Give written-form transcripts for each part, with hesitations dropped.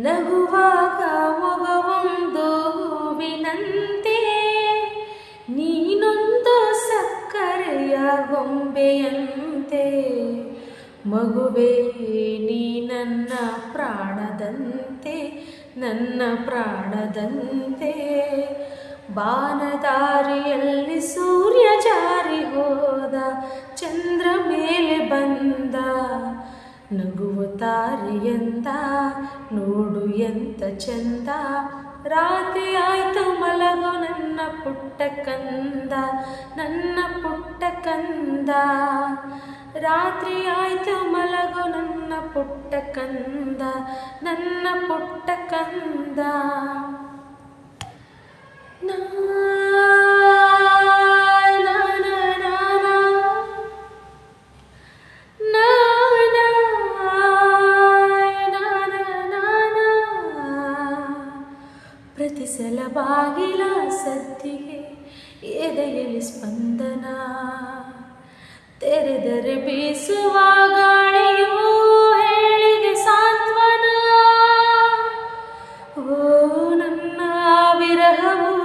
ನಗುವಾಗ ಮೊಗವೊಂದು ಹೂವಿನಂತೆ, ನೀನೊಂದು ಸಕ್ಕರೆಯ ಗೊಂಬೆಯಂತೆ. ಮಗುವೇ ನೀ ನನ್ನ ಪ್ರಾಣದಂತೆ, ನನ್ನ ಪ್ರಾಣದಂತೆ. ಬಾನದಾರಿಯಲ್ಲಿ ಸೂರ್ಯ ಜಾರಿ ಹೋದ, ಚಂದ್ರ ಮೇಲೆ ಬಂದ, ನಗುವ ತಾರೆಯಂದ, ನೋಡು ಎಂತ ಚಂದ. ರಾತ್ರಿ ಆಯ್ತು ಮಲಗೋ ನನ್ನ ಪುಟ್ಟ ಕಂದ, ನನ್ನ ಪುಟ್ಟ ಕಂದ. ರಾತ್ರಿ ಆಯ್ತು ಮಲಗೋ ನನ್ನ ಪುಟ್ಟ ಕಂದ, ನನ್ನ ಪುಟ್ಟ ಕಂದ. ಪ್ರತಿ ಸಲ ಬಾಗಿಲ ಸದ್ದಿಗೆ ಎದೆಯಲ್ಲಿ ಸ್ಪಂದನ, ತೆರೆದರೆ ಬೀಸುವ ಗಾಳಿಯೂ ಹೇಳಿದೆ ಸಾಂತ್ವನ. ಓ ನನ್ನ ವಿರಹವು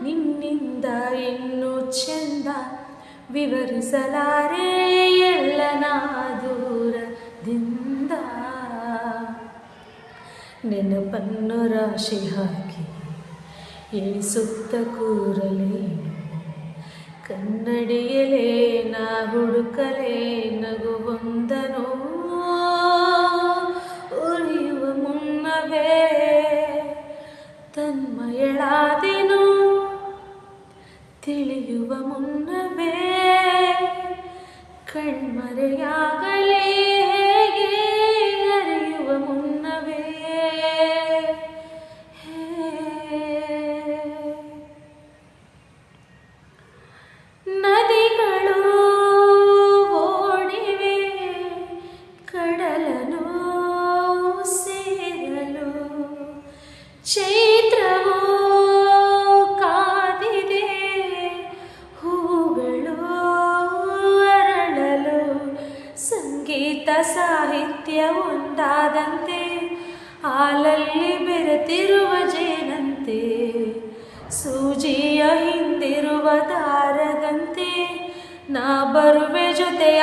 ನಿನ್ನಿಂದ ಇನ್ನೂ ಚೆಂದ, ವಿವರಿಸಲಾರೆ ಎಲ್ಲನ ದೂರದಿಂದ. ನೆನಪನ್ನು ರಾಶಿ ಹಾಕಿ ಎಣಿಸುತ್ತ ಕೂರಲೇ, ಕನ್ನಡಿಯಲೇ ನಾ ಹುಡುಕಲೇ ನಗುವೊಂದನು. ಉರಿಯುವ ಮುನ್ನವೇ ತನ್ಮಯಳಾದೆನು, ತಿಳಿಯುವ ಮುನ್ನವೇ ಕಣ್ಮರೆಯಾಗಲೇ ಹೇಗೆ, ಅರಿಯುವ ಮುನ್ನವೇ. ನದಿಗಳು ಓಡಿವೆ ಕಡಲನು ಸೇರಲು, ಚೈತ್ರವು ಕಾದಿದೆ ಹೂಗಳು ಅರಳಲು. ಸಂಗೀತ ಸಾಹಿತ್ಯ ಒಂದಾದಂತೆ, ಹಾಲಲ್ಲಿ ಬೆರೆತಿರುವ ಜೇನಂತೆ, ಸೂಜಿಯ ಹಿಂದಿರುವ ದಾರದಂತೆ. ನಾ ಬರುವೆ ಜೊತೆಯ